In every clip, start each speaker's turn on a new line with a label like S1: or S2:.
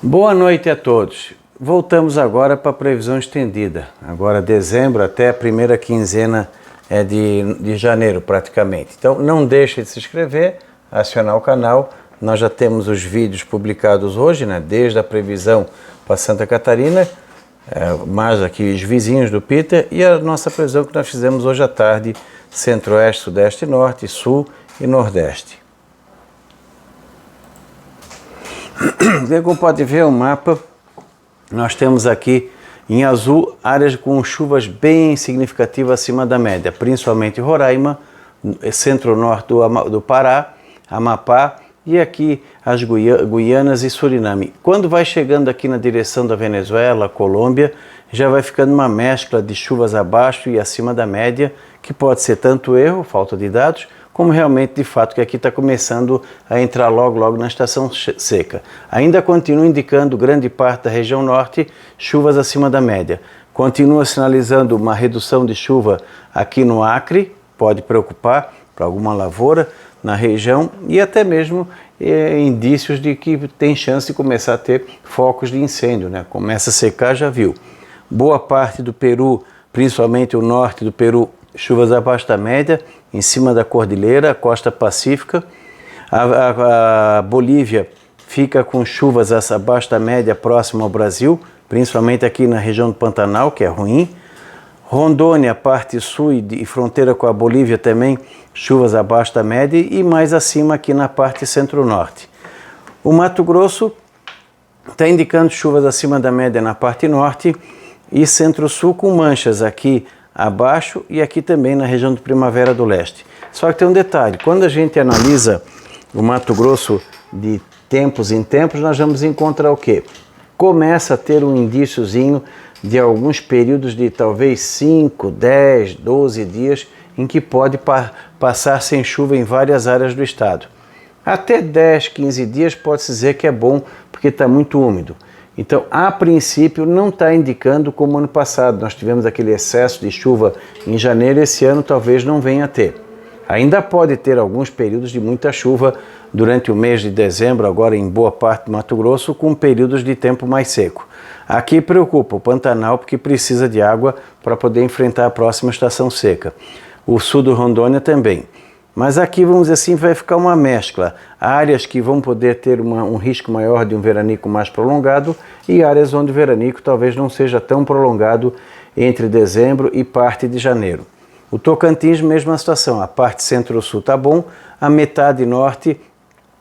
S1: Boa noite a todos. Voltamos agora para a previsão estendida. Agora dezembro até a primeira quinzena de janeiro praticamente. Então não deixe de se inscrever, acionar o canal. Nós já temos os vídeos publicados hoje, desde a previsão para Santa Catarina, mais aqui os vizinhos do Peter, e a nossa previsão que nós fizemos hoje à tarde, Centro-Oeste, Sudeste, Norte, Sul e Nordeste. Como pode ver o mapa, nós temos aqui em azul áreas com chuvas bem significativas acima da média, principalmente Roraima, centro-norte do Pará, Amapá e aqui as Guianas e Suriname. Quando vai chegando aqui na direção da Venezuela, Colômbia, já vai ficando uma mescla de chuvas abaixo e acima da média, que pode ser tanto erro, falta de dados, como realmente, de fato, que aqui está começando a entrar logo na estação seca. Ainda continua indicando grande parte da região norte, chuvas acima da média. Continua sinalizando uma redução de chuva aqui no Acre, pode preocupar para alguma lavoura na região, e até mesmo indícios de que tem chance de começar a ter focos de incêndio, Começa a secar, já viu. Boa parte do Peru, principalmente o norte do Peru, chuvas abaixo da média, em cima da cordilheira, a costa pacífica. A Bolívia fica com chuvas abaixo da média, próximo ao Brasil, principalmente aqui na região do Pantanal, que é ruim. Rondônia, parte sul e fronteira com a Bolívia também, chuvas abaixo da média e mais acima aqui na parte centro-norte. O Mato Grosso está indicando chuvas acima da média na parte norte e centro-sul com manchas aqui abaixo e aqui também na região do Primavera do Leste. Só que tem um detalhe, quando a gente analisa o Mato Grosso de tempos em tempos, nós vamos encontrar o quê? Começa a ter um indíciozinho de alguns períodos de talvez 5, 10, 12 dias em que pode passar sem chuva em várias áreas do estado. Até 10, 15 dias pode-se dizer que é bom porque está muito úmido. Então, a princípio, não está indicando como ano passado. Nós tivemos aquele excesso de chuva em janeiro, esse ano talvez não venha a ter. Ainda pode ter alguns períodos de muita chuva durante o mês de dezembro, agora em boa parte do Mato Grosso, com períodos de tempo mais seco. Aqui preocupa o Pantanal, porque precisa de água para poder enfrentar a próxima estação seca. O sul do Rondônia também. Mas aqui, vamos dizer assim, vai ficar uma mescla. Áreas que vão poder ter um risco maior de um veranico mais prolongado e áreas onde o veranico talvez não seja tão prolongado entre dezembro e parte de janeiro. O Tocantins, mesma situação. A parte centro-sul está bom, a metade norte,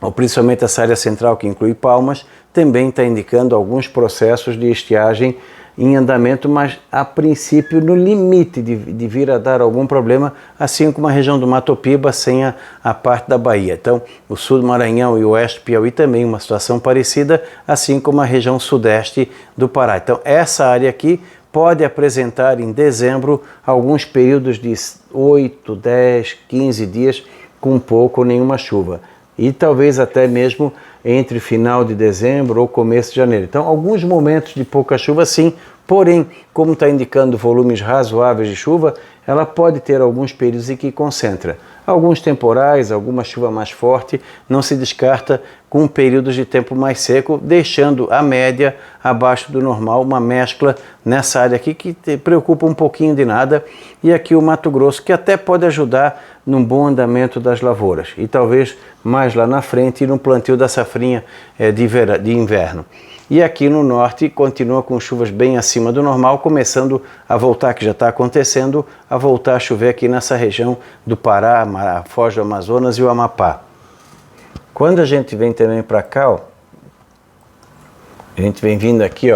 S1: ou principalmente essa área central que inclui Palmas, também está indicando alguns processos de estiagem em andamento, mas a princípio no limite de vir a dar algum problema, assim como a região do Mato Piba sem a parte da Bahia. Então, o sul do Maranhão e o oeste do Piauí também uma situação parecida, assim como a região sudeste do Pará. Então, essa área aqui pode apresentar em dezembro alguns períodos de 8, 10, 15 dias com pouco ou nenhuma chuva. E talvez até mesmo entre final de dezembro ou começo de janeiro. Então, alguns momentos de pouca chuva sim, porém, como está indicando volumes razoáveis de chuva, ela pode ter alguns períodos em que concentra. Alguns temporais, alguma chuva mais forte, não se descarta com períodos de tempo mais seco, deixando a média abaixo do normal, uma mescla nessa área aqui que te preocupa um pouquinho de nada, e aqui o Mato Grosso, que até pode ajudar num bom andamento das lavouras, e talvez mais lá na frente no plantio da safrinha de inverno. E aqui no norte continua com chuvas bem acima do normal, começando a voltar, que já está acontecendo, a voltar a chover aqui nessa região do Pará, a Foz do Amazonas e o Amapá. Quando a gente vem também para cá, a gente vem vindo aqui,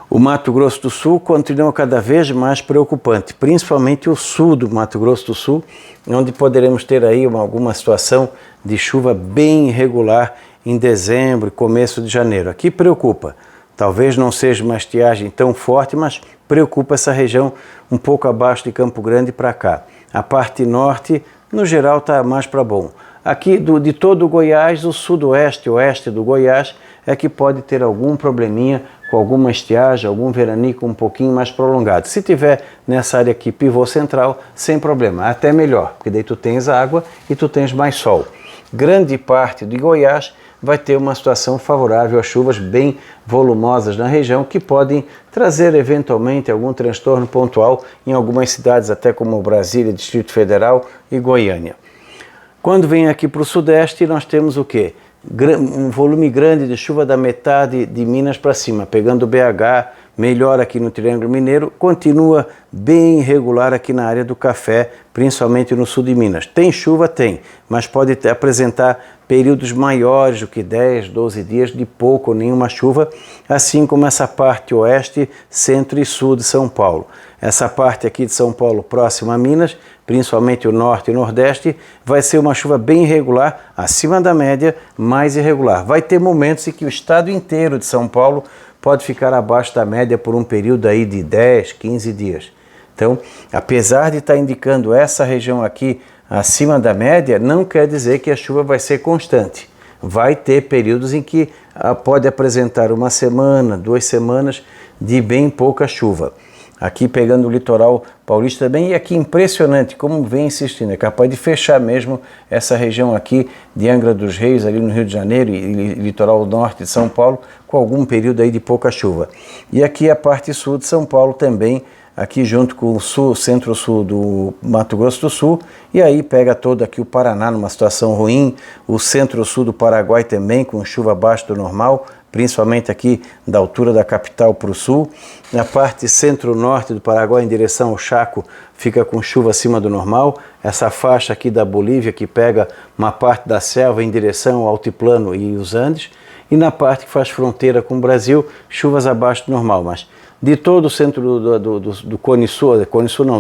S1: o Mato Grosso do Sul continua cada vez mais preocupante, principalmente o sul do Mato Grosso do Sul, onde poderemos ter aí alguma situação de chuva bem irregular em dezembro e começo de janeiro. Aqui preocupa, talvez não seja uma estiagem tão forte, mas preocupa essa região um pouco abaixo de Campo Grande para cá. A parte norte, no geral, está mais para bom. Aqui de todo o Goiás, o sudoeste e oeste do Goiás é que pode ter algum probleminha com alguma estiagem, algum veranico um pouquinho mais prolongado. Se tiver nessa área aqui, pivô central, sem problema, até melhor, porque daí tu tens água e tu tens mais sol. grande parte de Goiás vai ter uma situação favorável a chuvas bem volumosas na região, que podem trazer eventualmente algum transtorno pontual em algumas cidades, até como Brasília, Distrito Federal e Goiânia. Quando vem aqui para o Sudeste, nós temos o quê? Um volume grande de chuva da metade de Minas para cima, pegando BH, melhor aqui no Triângulo Mineiro, continua bem irregular aqui na área do café, principalmente no sul de Minas. Tem chuva? Tem, mas pode apresentar períodos maiores do que 10, 12 dias de pouco ou nenhuma chuva, assim como essa parte oeste, centro e sul de São Paulo. Essa parte aqui de São Paulo próxima a Minas, principalmente o norte e nordeste, vai ser uma chuva bem irregular, acima da média, mais irregular. Vai ter momentos em que o estado inteiro de São Paulo pode ficar abaixo da média por um período aí de 10, 15 dias. Então, apesar de estar indicando essa região aqui acima da média, não quer dizer que a chuva vai ser constante. Vai ter períodos em que pode apresentar uma semana, 2 semanas de bem pouca chuva. Aqui pegando o litoral paulista também, e aqui impressionante como vem insistindo, é capaz de fechar mesmo essa região aqui de Angra dos Reis, ali no Rio de Janeiro e litoral norte de São Paulo, com algum período aí de pouca chuva. E aqui a parte sul de São Paulo também, aqui junto com o sul, centro-sul do Mato Grosso do Sul, e aí pega todo aqui o Paraná numa situação ruim, o centro-sul do Paraguai também com chuva abaixo do normal, principalmente aqui da altura da capital para o sul. Na parte centro-norte do Paraguai, em direção ao Chaco, fica com chuva acima do normal. Essa faixa aqui da Bolívia, que pega uma parte da selva em direção ao altiplano e os Andes. E na parte que faz fronteira com o Brasil, chuvas abaixo do normal. Mas de todo o centro do Cone Sul,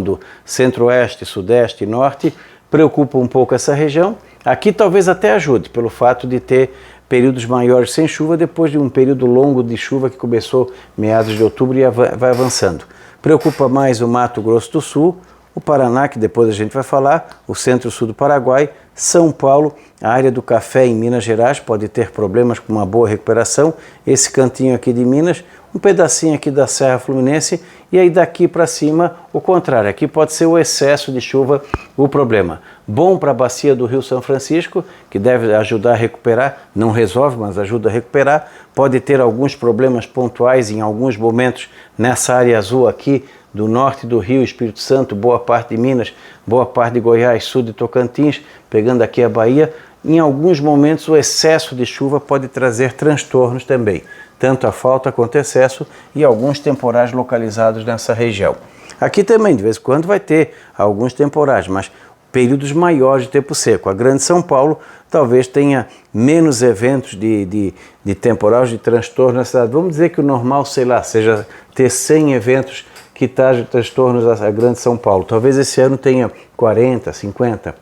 S1: do centro-oeste, sudeste e norte, preocupa um pouco essa região. Aqui talvez até ajude, pelo fato de ter períodos maiores sem chuva, depois de um período longo de chuva que começou meados de outubro e vai avançando. Preocupa mais o Mato Grosso do Sul, o Paraná, que depois a gente vai falar, o centro-sul do Paraguai, São Paulo, a área do café em Minas Gerais pode ter problemas com uma boa recuperação, esse cantinho aqui de Minas, um pedacinho aqui da Serra Fluminense, e aí daqui para cima o contrário, aqui pode ser o excesso de chuva o problema. Bom para a bacia do Rio São Francisco, que deve ajudar a recuperar, não resolve, mas ajuda a recuperar, pode ter alguns problemas pontuais em alguns momentos nessa área azul aqui, do norte do Rio, Espírito Santo, boa parte de Minas, boa parte de Goiás, sul de Tocantins, pegando aqui a Bahia. Em alguns momentos o excesso de chuva pode trazer transtornos também, tanto a falta quanto o excesso e alguns temporais localizados nessa região. Aqui também, de vez em quando, vai ter alguns temporais, mas períodos maiores de tempo seco. A Grande São Paulo talvez tenha menos eventos de temporais, de transtorno na cidade. Vamos dizer que o normal, sei lá, seja ter 100 eventos que tragam transtornos à Grande São Paulo. Talvez esse ano tenha 40, 50,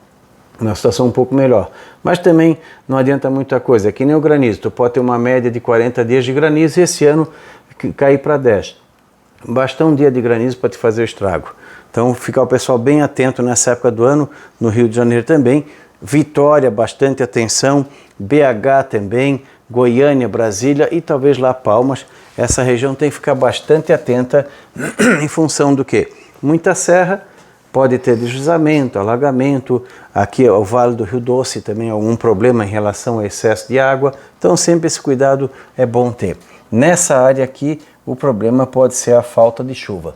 S1: uma situação um pouco melhor. Mas também não adianta muita coisa, é que nem o granizo. Tu pode ter uma média de 40 dias de granizo e esse ano cair para 10. Basta um dia de granizo para te fazer o estrago. Então, ficar o pessoal bem atento nessa época do ano, no Rio de Janeiro também. Vitória, bastante atenção. BH também, Goiânia, Brasília e talvez lá Palmas. Essa região tem que ficar bastante atenta em função do quê? Muita serra, pode ter deslizamento, alagamento. Aqui o Vale do Rio Doce também algum problema em relação ao excesso de água. Então, sempre esse cuidado é bom ter. Nessa área aqui, o problema pode ser a falta de chuva.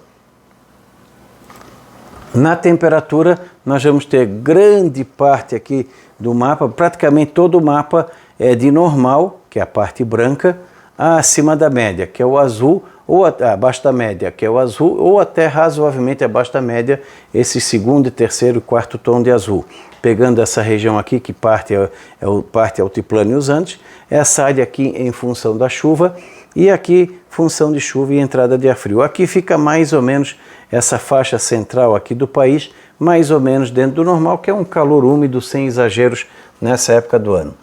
S1: Na temperatura, nós vamos ter grande parte aqui do mapa, praticamente todo o mapa é de normal, que é a parte branca, acima da média, que é o azul, ou abaixo da média, que é o azul, ou até razoavelmente abaixo da média, esse segundo, terceiro e quarto tom de azul. Pegando essa região aqui, que parte altiplano e os Andes, essa área aqui em função da chuva, e aqui função de chuva e entrada de ar frio. Aqui fica mais ou menos essa faixa central aqui do país, mais ou menos dentro do normal, que é um calor úmido, sem exageros nessa época do ano.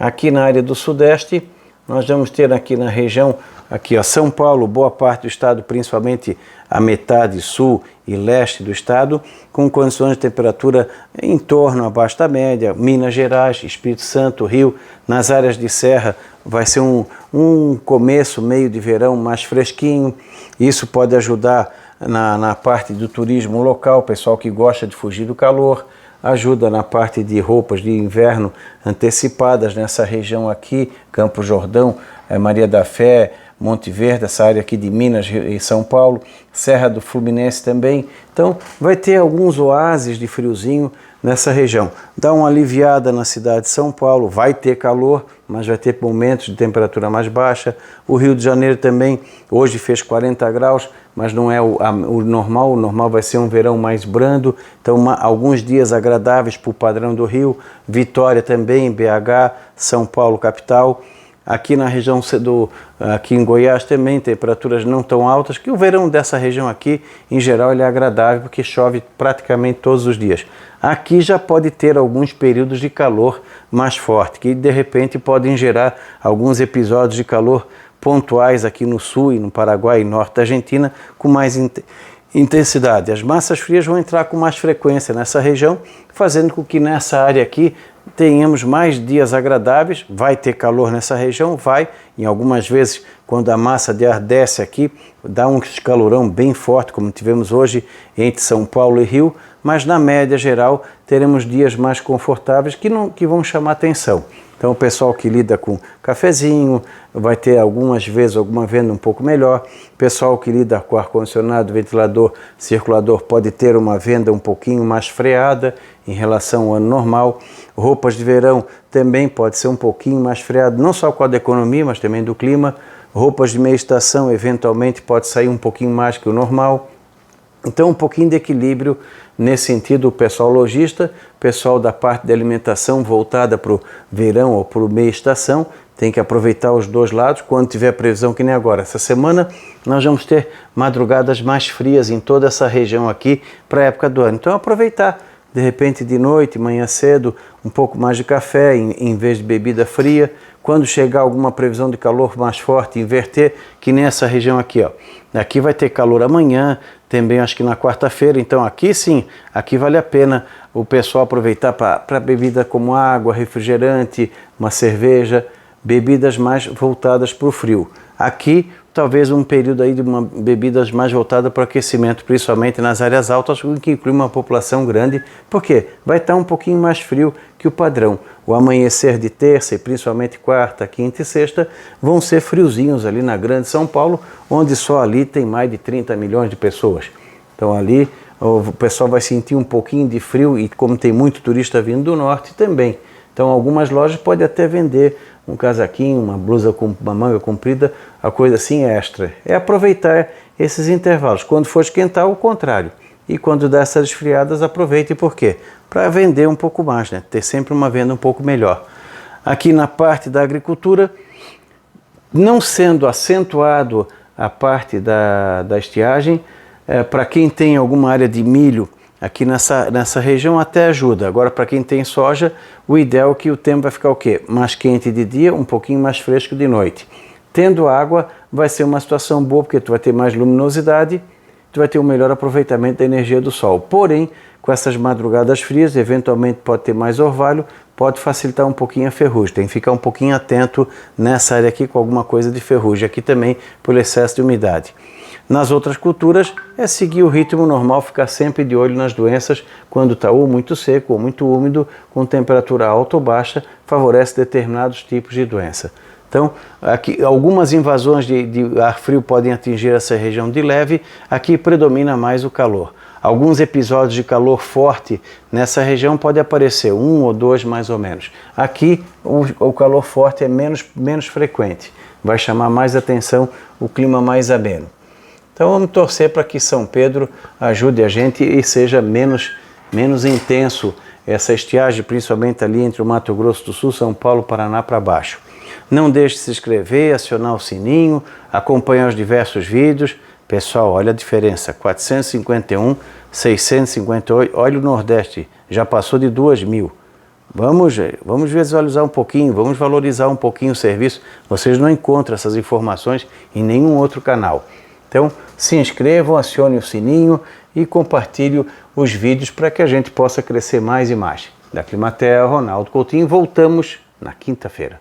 S1: Aqui na área do sudeste, nós vamos ter aqui na região, aqui ó, São Paulo, boa parte do estado, principalmente a metade sul e leste do estado, com condições de temperatura em torno abaixo da média. Minas Gerais, Espírito Santo, Rio, nas áreas de serra vai ser um começo, meio de verão mais fresquinho. Isso pode ajudar na parte do turismo local, pessoal que gosta de fugir do calor. ajuda na parte de roupas de inverno antecipadas nessa região aqui, Campo Jordão, Maria da Fé, Monte Verde, essa área aqui de Minas e São Paulo, Serra do Fluminense também. Então vai ter alguns oásis de friozinho nessa região. Dá uma aliviada na cidade de São Paulo, vai ter calor, mas vai ter momentos de temperatura mais baixa. O Rio de Janeiro também, hoje fez 40 graus, mas não é o normal vai ser um verão mais brando, então alguns dias agradáveis para o padrão do Rio. Vitória também, BH, São Paulo capital. Aqui na região aqui em Goiás também, temperaturas não tão altas, que o verão dessa região aqui, em geral, ele é agradável, porque chove praticamente todos os dias. Aqui já pode ter alguns períodos de calor mais forte, que de repente podem gerar alguns episódios de calor pontuais aqui no sul e no Paraguai e norte da Argentina, com mais intensidade. As massas frias vão entrar com mais frequência nessa região, fazendo com que nessa área aqui tenhamos mais dias agradáveis. Vai ter calor nessa região, em algumas vezes, quando a massa de ar desce aqui, dá um calorão bem forte, como tivemos hoje entre São Paulo e Rio, mas na média geral teremos dias mais confortáveis que vão chamar atenção. Então o pessoal que lida com cafezinho vai ter algumas vezes alguma venda um pouco melhor. O pessoal que lida com ar-condicionado, ventilador, circulador pode ter uma venda um pouquinho mais freada em relação ao ano normal. Roupas de verão também pode ser um pouquinho mais freado, não só com a da economia, mas também do clima. Roupas de meia estação eventualmente pode sair um pouquinho mais que o normal. Então um pouquinho de equilíbrio nesse sentido. O pessoal lojista, pessoal da parte de alimentação voltada para o verão ou para o meia estação, tem que aproveitar os dois lados quando tiver previsão, que nem agora. Essa semana nós vamos ter madrugadas mais frias em toda essa região aqui para a época do ano. Então aproveitar, de repente de noite, manhã cedo, um pouco mais de café em vez de bebida fria. Quando chegar alguma previsão de calor mais forte, inverter, que nessa região aqui, ó. Aqui vai ter calor amanhã, também acho que na quarta-feira, então aqui sim, aqui vale a pena o pessoal aproveitar para bebida como água, refrigerante, uma cerveja, bebidas mais voltadas para o frio. Aqui, talvez um período aí de bebidas mais voltadas para o aquecimento, principalmente nas áreas altas, que inclui uma população grande, porque vai estar um pouquinho mais frio que o padrão. O amanhecer de terça e principalmente quarta, quinta e sexta vão ser friozinhos ali na Grande São Paulo, onde só ali tem mais de 30 milhões de pessoas. Então ali o pessoal vai sentir um pouquinho de frio, e como tem muito turista vindo do norte também. Então algumas lojas podem até vender um casaquinho, uma blusa com uma manga comprida, a coisa assim extra. É aproveitar esses intervalos. Quando for esquentar, o contrário. E quando dá essas esfriadas, aproveite. Por quê? Para vender um pouco mais, né? Ter sempre uma venda um pouco melhor. Aqui na parte da agricultura, não sendo acentuado a parte da estiagem, para quem tem alguma área de milho, aqui nessa região até ajuda. Agora, para quem tem soja, o ideal é que o tempo vai ficar o quê? Mais quente de dia, um pouquinho mais fresco de noite. Tendo água, vai ser uma situação boa, porque tu vai ter mais luminosidade, tu vai ter um melhor aproveitamento da energia do sol. Porém, com essas madrugadas frias, eventualmente pode ter mais orvalho, pode facilitar um pouquinho a ferrugem. Tem que ficar um pouquinho atento nessa área aqui com alguma coisa de ferrugem. Aqui também pelo excesso de umidade. Nas outras culturas, é seguir o ritmo normal, ficar sempre de olho nas doenças. Quando está ou muito seco ou muito úmido, com temperatura alta ou baixa, favorece determinados tipos de doença. Então, aqui, algumas invasões de ar frio podem atingir essa região de leve. Aqui predomina mais o calor. Alguns episódios de calor forte nessa região pode aparecer, 1 ou 2 mais ou menos. Aqui o calor forte é menos frequente, vai chamar mais atenção o clima mais ameno. Então vamos torcer para que São Pedro ajude a gente e seja menos intenso essa estiagem, principalmente ali entre o Mato Grosso do Sul, São Paulo, Paraná para baixo. Não deixe de se inscrever, acionar o sininho, acompanhar os diversos vídeos. Pessoal, olha a diferença, 451, 658, olha o Nordeste, já passou de 2.000. Vamos visualizar um pouquinho, vamos valorizar um pouquinho o serviço. Vocês não encontram essas informações em nenhum outro canal. Então, se inscrevam, acione o sininho e compartilhe os vídeos para que a gente possa crescer mais e mais. Da Climaterra, Ronaldo Coutinho, voltamos na quinta-feira.